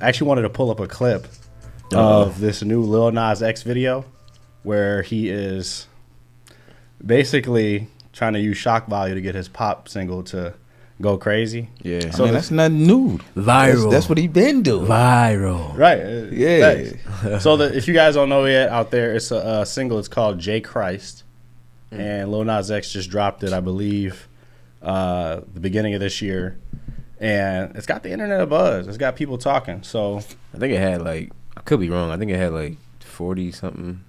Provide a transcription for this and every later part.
I actually wanted to pull up a clip of this new Lil Nas X video where he is basically trying to use shock value to get his pop single to go crazy. Yeah. So that's nothing new. Viral. That's what he been doing. Viral. Right. Yeah. So if you guys don't know yet out there, it's a single. It's called J Christ. And Lil Nas X just dropped it, I believe, the beginning of this year. And it's got the internet abuzz. It's got people talking. So I think it had like, I could be wrong. I think it had like 40 something.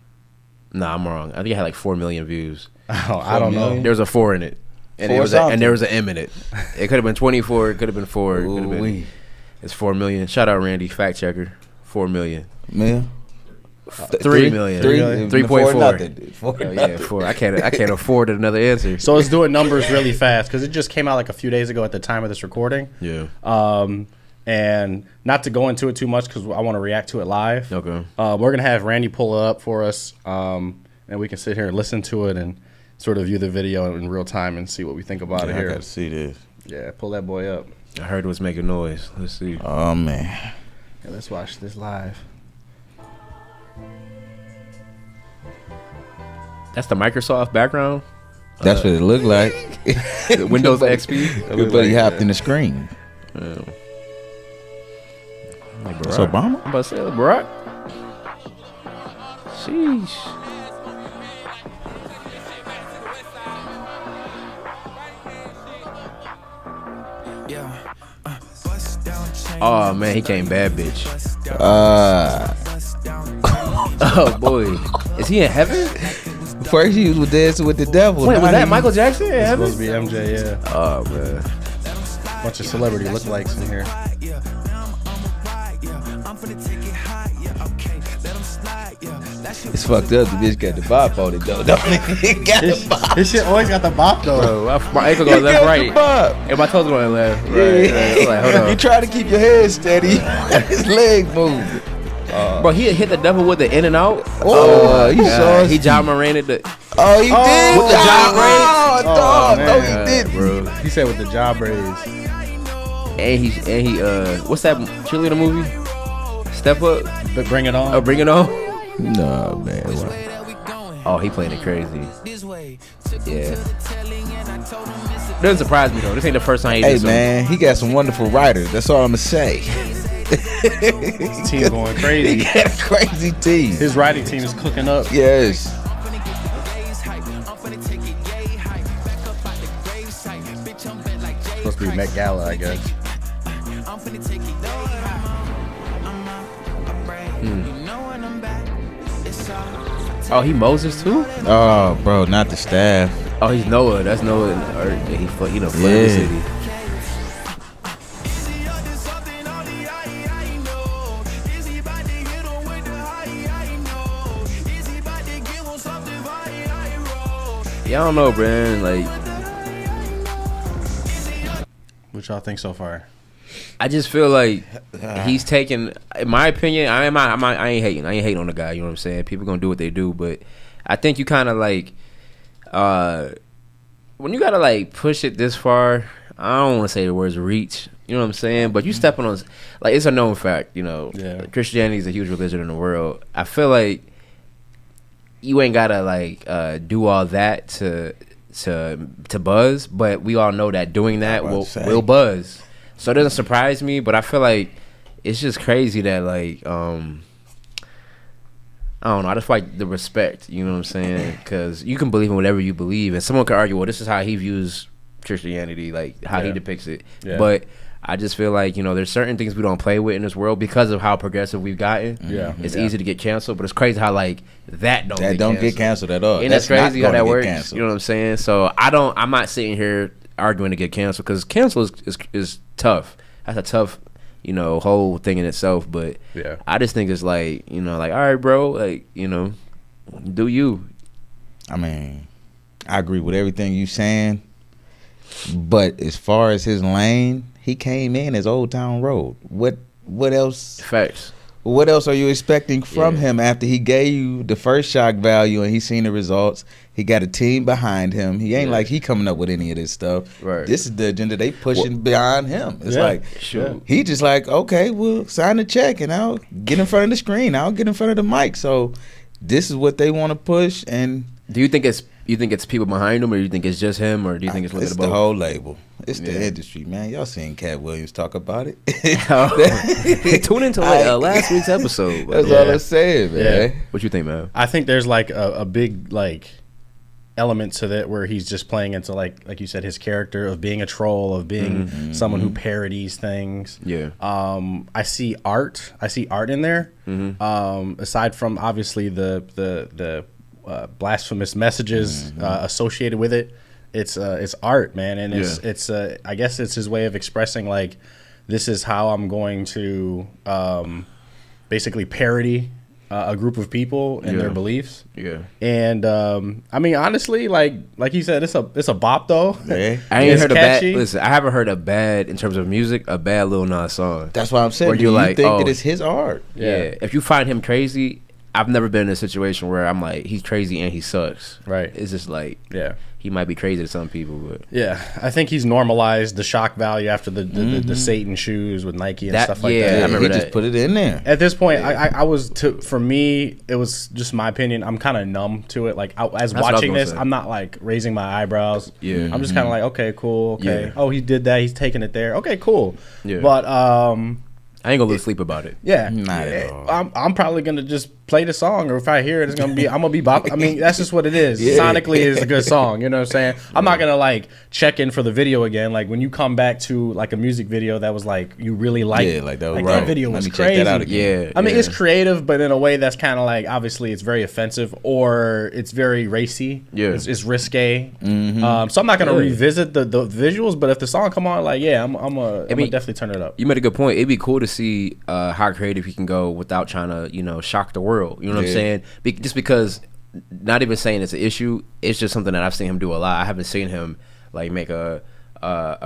Nah, I'm wrong. I think it had like 4 million views. I don't know. There was a 4 in it. And there was an M in it. It could have been 24. It could have been 4. It could have been. It's 4 million. Shout out Randy, fact checker. 4 million. Man. 3 million. 3.4. Yeah, 4. I can't afford another answer. So it's doing numbers really fast because it just came out like a few days ago at the time of this recording. Yeah. And not to go into it too much because I want to react to it live. Okay. We're gonna have Randy pull it up for us, and we can sit here and listen to it and sort of view the video in real time and see what we think about it here. I gotta see this. Yeah, pull that boy up. I heard it was making noise. Let's see. Oh man. Yeah, let's watch this live. That's the Microsoft background. That's what it looked like. Windows XP. Everybody hopped in the screen. Like That's Obama? I'm about to say Barack. Sheesh. Oh man, he came bad, bitch. Oh boy, is he in heaven? First he was dancing with the devil. Wait, was that Michael Jackson in heaven? Supposed to be MJ, yeah. Oh man, bunch of celebrity lookalikes in here. It's fucked up. The bitch got the bop on it though. Don't it? Got the bop. This shit always got the bop though. Bro, my ankle going left, right, and my toes going left. Right. Like, hold on. You try to keep your head steady. His leg moving. Bro, he hit the devil with the in and out. You saw he John Moran the. Oh, he did with the job braids. dog. Man. No, he did, bro. He said with the job braids. And he what's that cheerleader movie? Step Up. But Bring It On. Oh, Bring It On. No man. Oh, he playing it crazy. Yeah. Doesn't surprise me though. This ain't the first time he did Hey man, he got some wonderful writers. That's all I'm gonna say. His team going crazy. He got a crazy team. His writing team is cooking up. Yes. Supposed to be Met Gala, I guess. Oh, he Moses too? Oh, bro, not the staff. Oh, he's Noah. That's Noah. He flooded the city. Yeah, I don't know, man. Like, What y'all think so far? I just feel like he's taking, in my opinion, I ain't hating. I ain't hating on the guy, you know what I'm saying? People gonna do what they do, but I think you kind of like, when you gotta like push it this far, I don't want to say the words reach, you know what I'm saying? But you stepping on, like, it's a known fact, you know. Yeah. Christianity is a huge religion in the world. I feel like you ain't gotta like do all that to buzz, but we all know that doing that will buzz. So it doesn't surprise me, but I feel like it's just crazy that like I don't know. I just like the respect, you know what I'm saying? Because you can believe in whatever you believe, and someone could argue, well, this is how he views Christianity, like how he depicts it. Yeah. But I just feel like, you know, there's certain things we don't play with in this world because of how progressive we've gotten. Yeah. It's easy to get canceled, but it's crazy how like that don't get canceled at all. And that's crazy how that works. Canceled. You know what I'm saying? So I'm not sitting here arguing to get canceled because cancel is tough. That's a tough, you know, whole thing in itself. But yeah, I just think it's like, you know, like, all right, bro, like, you know, do you? I mean, I agree with everything you saying, but as far as his lane, he came in as Old Town Road. What else? Facts. What else are you expecting from him after he gave you the first shock value and he's seen the results? He got a team behind him. He ain't like he coming up with any of this stuff. Right. This is the agenda they pushing behind him. It's like sure. he just like, okay, well, sign the check and I'll get in front of the screen. I'll get in front of the mic. So this is what they want to push. And do you think it's people behind him, or do you think it's just him, or do you think it's a little bit of both? the whole label. It's the industry, man. Y'all seen Cat Williams talk about it. Tune into last week's episode. That's all I'm saying, man. Yeah. What you think, man? I think there's like a big like element to that where he's just playing into like you said, his character of being a troll, of being someone who parodies things. Yeah. I see art in there. Aside from obviously the blasphemous messages associated with it. It's art, man, and it's I guess it's his way of expressing like, this is how I'm going to basically parody a group of people and their beliefs. Yeah, and I mean, honestly, like you said, it's a bop though. Yeah. I ain't heard catchy. Listen, I haven't heard a bad in terms of music, a bad Lil Nas song. That's why I'm saying. Where you think that it's his art? Yeah. If you find him crazy, I've never been in a situation where I'm like, he's crazy and he sucks. Right. It's just like, he might be crazy to some people, but I think he's normalized the shock value after the Satan shoes with Nike and stuff like that. I remember he just put it in there. At this point, I was for me, it was just my opinion. I'm kind of numb to it. Like as watching this, I'm not like raising my eyebrows. Yeah, I'm just kind of like, okay, cool. Okay, oh, he did that. He's taking it there. Okay, cool. Yeah, but I ain't gonna lose sleep about it. Yeah, not at all. I'm probably gonna just play the song, or if I hear it, I'm gonna be bop. I mean, that's just what it is. Sonically, it's a good song. You know what I'm saying? I'm not gonna like check in for the video again. Like when you come back to like a music video that was like you really like, that video was crazy. Check that out again. Yeah, I mean, it's creative, but in a way that's kind of like, obviously it's very offensive or it's very racy. Yeah, it's risque. So I'm not gonna revisit the visuals, but if the song come on, like I'm gonna definitely turn it up. You made a good point. It'd be cool to see how creative he can go without trying to shock the world. You know what I'm saying? Just because, not even saying it's an issue, it's just something that I've seen him do a lot. I haven't seen him like make a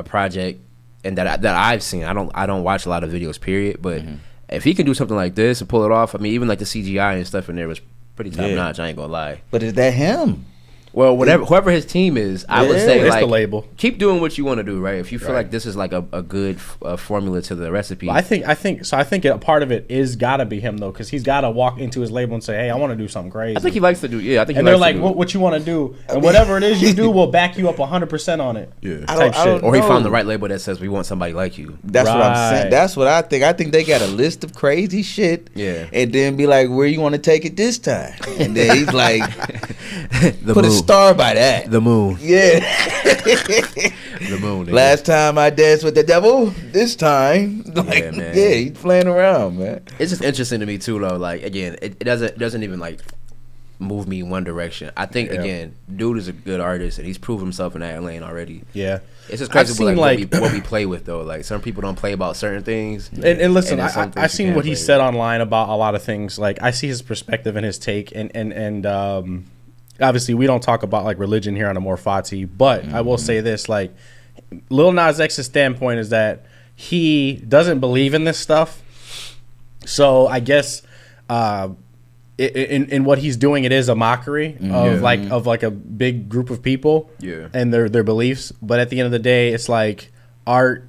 project, and that I've seen. I don't watch a lot of videos, period. But if he can do something like this and pull it off, I mean, even like the CGI and stuff in there was pretty top notch. I ain't gonna lie. But is that him? Well, whoever his team is, I would say like the label. Keep doing what you want to do, right? If you feel like this is like a good formula to the recipe. Well, I think a part of it is gotta be him though, because he's gotta walk into his label and say, "Hey, I want to do something crazy." I think he likes to do. Yeah, I think. And they're like, "What you want to do?" And whatever it is you do, we'll back you up 100% on it. Yeah, I don't or he found the right label that says we want somebody like you. That's what I'm saying. That's what I think. I think they got a list of crazy shit. Yeah, and then be like, "Where you want to take it this time?" And then he's like, "Put a star by that." The moon. Yeah. The moon. Last time I danced with the devil, this time. Like, man. Yeah, he's playing around, man. It's just interesting to me too, though. Like, again, it doesn't even like move me in one direction. I think again, dude is a good artist and he's proved himself in that lane already. Yeah. It's just crazy what we play with though. Like some people don't play about certain things. And listen, I've seen what he said online about a lot of things. Like I see his perspective and his take and obviously, we don't talk about like religion here on Amor Fati, but I will say this: like, Lil Nas X's standpoint is that he doesn't believe in this stuff. So I guess in what he's doing, it is a mockery of like a big group of people and their beliefs. But at the end of the day, it's like art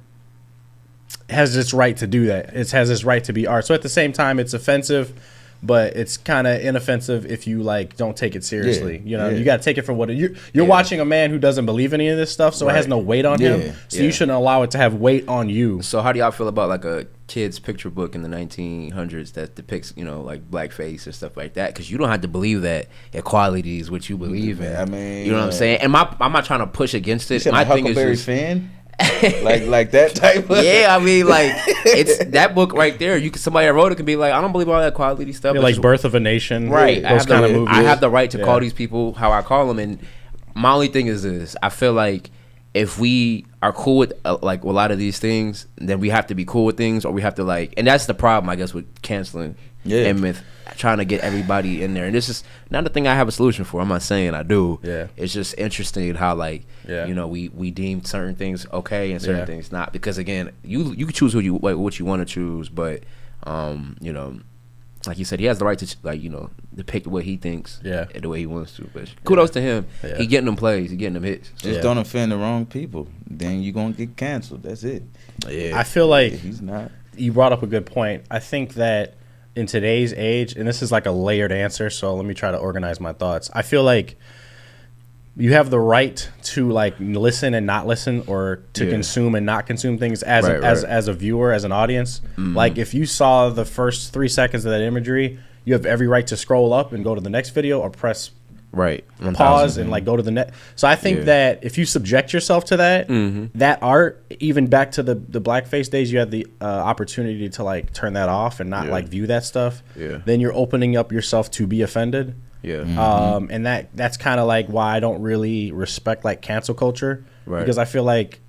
has its right to do that. It has its right to be art. So at the same time, it's offensive. But it's kind of inoffensive if you like don't take it seriously. You know, you got to take it for what you're watching a man who doesn't believe any of this stuff, so it has no weight on him. So you shouldn't allow it to have weight on you. So how do y'all feel about like a kid's picture book in the 1900s that depicts like blackface and stuff like that? Because you don't have to believe that equality is what you believe in. I mean, you know what I'm saying? And I'm not trying to push against it. My thing is just, fan. like that type of I mean like it's that book right there. Somebody that wrote it can be like, I don't believe all that quality stuff. Like just, Birth of a Nation, right? Those kind of movies. I have the right to call these people how I call them. And my only thing is this: I feel like if we are cool with like a lot of these things, then we have to be cool with things, or we have to like, and that's the problem I guess with canceling and with trying to get everybody in there. And this is not the thing I have a solution for. I'm not saying I do. It's just interesting how like we deem certain things okay and certain things not, because again you can choose what you want to choose, but like you said, he has the right to like depict what he thinks, and the way he wants to. But kudos to him. He getting them plays, he getting them hits. Just don't offend the wrong people, then you gonna get canceled. That's it. I feel like he's not. You brought up a good point. I think that in today's age, and this is like a layered answer, so let me try to organize my thoughts. I feel like you have the right to like listen and not listen, or to consume and not consume things as a viewer, as an audience. Like if you saw the first 3 seconds of that imagery, you have every right to scroll up and go to the next video, or press pause and like go to the next. So I think that if you subject yourself to that, that art, even back to the blackface days, you had the opportunity to like turn that off and not like view that stuff. Then you're opening up yourself to be offended. And that's kind of like why I don't really respect like cancel culture, because I feel like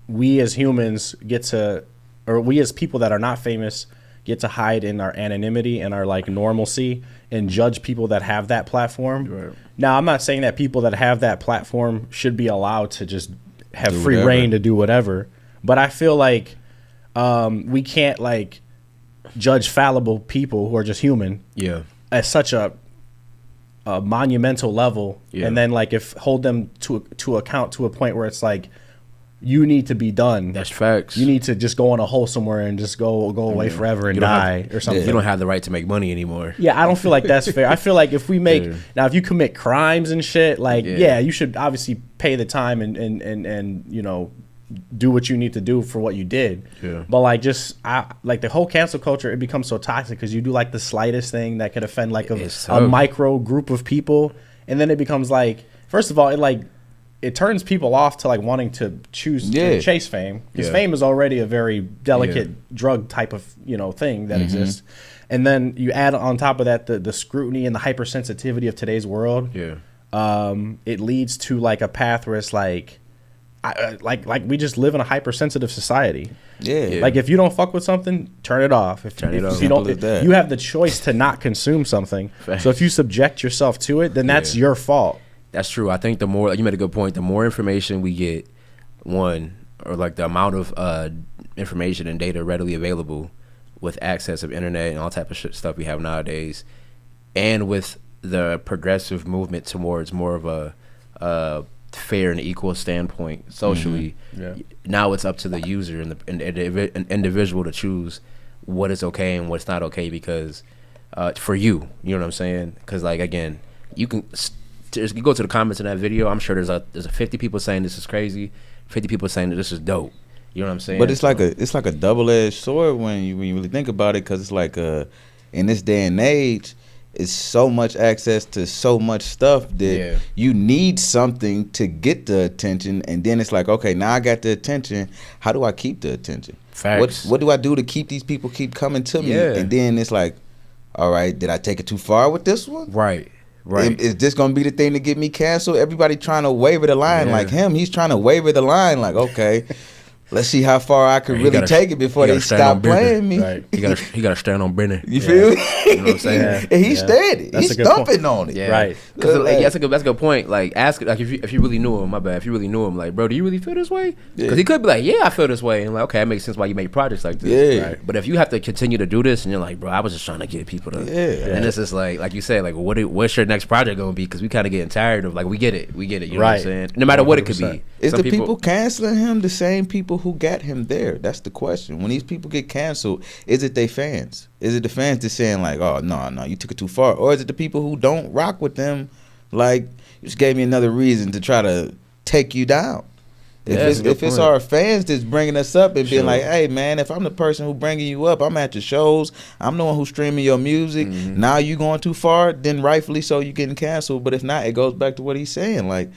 we as humans get to, or we as people that are not famous get to hide in our anonymity and our like normalcy and judge people that have that platform. Now, I'm not saying that people that have that platform should be allowed to just have free reign to do whatever, but I feel like we can't like judge fallible people who are just human at such a monumental level, and then like if hold them to account to a point where it's like, you need to be done. That's facts. You need to just go in a hole somewhere and just go away forever and die or something. You don't have the right to make money anymore. Yeah, I don't feel like that's fair. I feel like if we make now, if you commit crimes and shit, like you should obviously pay the time and do what you need to do for what you did. But like like the whole cancel culture, it becomes so toxic because you do like the slightest thing that could offend like a micro group of people, and then it becomes like, first of all, it turns people off to like wanting to choose to chase fame, because fame is already a very delicate drug type of thing that exists, and then you add on top of that the scrutiny and the hypersensitivity of today's world. It leads to like a path where it's like we just live in a hypersensitive society. Like if you don't fuck with something, turn it off. If you don't, you have the choice to not consume something. So if you subject yourself to it, then that's your fault. That's true. I think the more, you made a good point, the more information we get, or like the amount of information and data readily available with access of internet and all type of stuff we have nowadays, and with the progressive movement towards more of a fair and equal standpoint socially, now it's up to the user and the individual to choose what is okay and what's not okay, because for you know what I'm saying? Because like, again, you can you go to the comments in that video, I'm sure there's a 50 people saying this is crazy, 50 people saying that this is dope. You know what I'm saying? But it's like a double-edged sword when you really think about it, because it's like in this day and age, it's so much access to so much stuff that you need something to get the attention, and then it's like, okay, now I got the attention. How do I keep the attention? Facts. What do I do to keep these people keep coming to me? And then it's like, all right, did I take it too far with this one? Right. Is this gonna be the thing to get me canceled? Everybody trying to waver the line like him. He's trying to waver the line like, okay, let's see how far I can really take it before they stop playing me. Right. He got to stand on Brennan. You feel me? You know what I'm saying? And he's steady. He's thumping on it. Right. That's a good point. Like, ask, like, if you really knew him, my bad. If you really knew him, like, bro, do you really feel this way? Because he could be like, yeah, I feel this way, and like, okay, that makes sense why you make projects like this. Right. But if you have to continue to do this, and you're like, bro, I was just trying to get people to, and this is like you said, like, what's your next project gonna be? Because we kind of getting tired of, like, we get it. You know what I'm saying? No matter what it could be. Is the people canceling him the same people who got him there? That's the question. When these people get canceled, is it they fans? Is it the fans that's saying like, oh, no, you took it too far? Or is it the people who don't rock with them, like, you just gave me another reason to try to take you down? If it's our fans that's bringing us up and being like, hey, man, if I'm the person who bringing you up, I'm at your shows, I'm the one who's streaming your music, now you going too far, then rightfully so you getting canceled. But if not, it goes back to what he's saying. Like,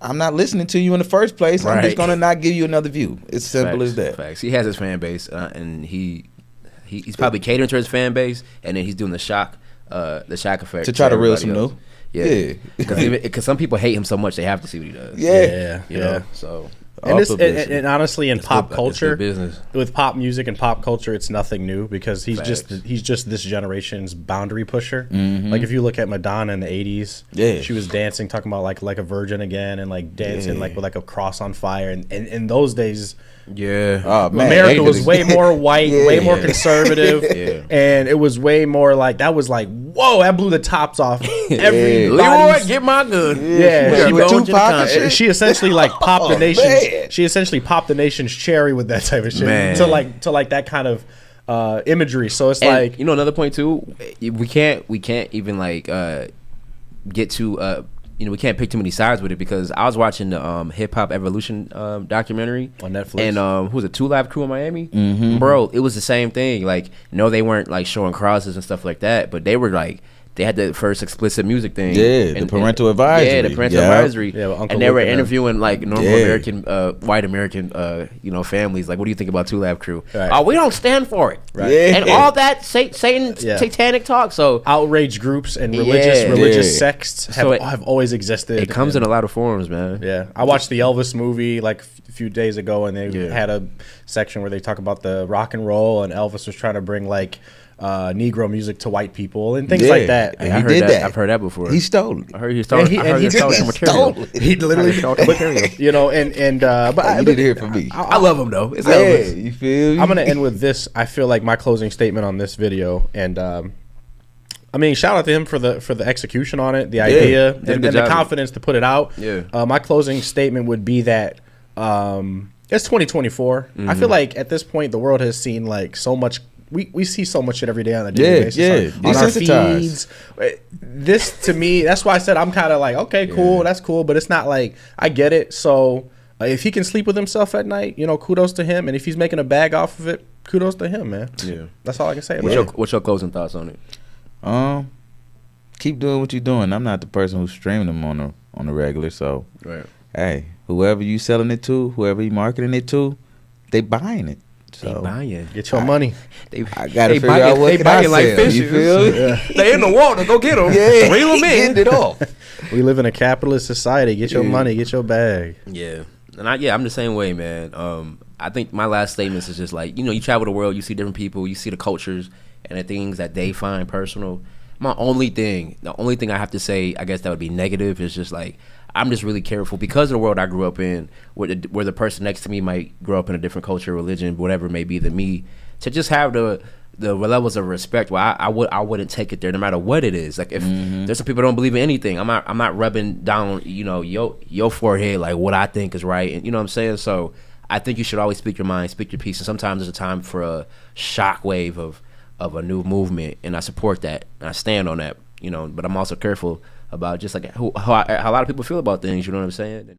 I'm not listening to you in the first place. I'm just going to not give you another view. It's simple as that. Facts. He has his fan base, and he's probably catering to his fan base, and then he's doing the shock effect to try to reel some new. Because some people hate him so much they have to see what he does. Yeah. You know? So And honestly, in pop culture, business. with pop music and pop culture, it's nothing new because he's just this generation's boundary pusher. Like if you look at Madonna in the '80s, she was dancing, talking about like a virgin again, and like dancing like with like a cross on fire. And in those days, America was way more white, way more conservative, and it was way more like that was like, whoa, that blew the tops off everybody. Leroy, get my gun. She essentially like popped the nation. She essentially popped the nation's cherry with that type of shit to like that kind of imagery. So it's like, you know, another point too. We can't even like get to you know, we can't pick too many sides with it because I was watching the Hip Hop Evolution documentary on Netflix, and who was it, 2 Live Crew in Miami? Bro, it was the same thing. Like, no, they weren't like showing crosses and stuff like that, but they were like, they had the first explicit music thing. The parental advisory. Yeah, the parental advisory. Yeah, and they were interviewing like normal American, white American, you know, families. Like, what do you think about 2 Live Crew? Right. Oh, we don't stand for it. Right. And all that Satan satanic talk. So outrage groups and religious sects have always existed. It comes in a lot of forms, man. Yeah, I watched the Elvis movie like a few days ago, and they had a section where they talk about the rock and roll, and Elvis was trying to bring like Negro music to white people and things like that. He did that. I've heard that before. He stole it. I heard he stole it. He stole it. He literally stole material. You know, but you didn't hear it from me. I love him though. It's Elvis. You feel me? I'm gonna end with this. I feel like my closing statement on this video, and I mean, shout out to him for the execution on it, the idea, and the confidence to put it out. My closing statement would be that it's 2024. I feel like at this point the world has seen like so much. We see so much shit every day on a daily basis on our feeds. This to me, that's why I said I'm kind of like, okay, cool, that's cool, but it's not like I get it. So if he can sleep with himself at night, you know, kudos to him. And if he's making a bag off of it, kudos to him, man. Yeah, that's all I can say. What's your closing thoughts on it? Keep doing what you're doing. I'm not the person who's streaming them on the regular. So hey, whoever you selling it to, whoever you marketing it to, they buying it. So they buying. Get your money. I gotta figure out what can I sell. Like fishes. You feel me? They in the water. Go get them. Reel them in. Get it off. We live in a capitalist society. Get your money. Get your bag. Yeah, and I'm the same way, man. I think my last statements is just like, you know, you travel the world, you see different people, you see the cultures and the things that they find personal. The only thing I have to say, I guess that would be negative, is just like, I'm just really careful because of the world I grew up in, where the person next to me might grow up in a different culture, religion, whatever it may be, than me, to just have the levels of respect where I wouldn't take it there no matter what it is. Like if there's some people that don't believe in anything, I'm not rubbing down, you know, your forehead like what I think is right, and you know what I'm saying. So I think you should always speak your mind, speak your piece, and sometimes there's a time for a shockwave of a new movement, and I support that and I stand on that, you know. But I'm also careful about just like how a lot of people feel about things, you know what I'm saying.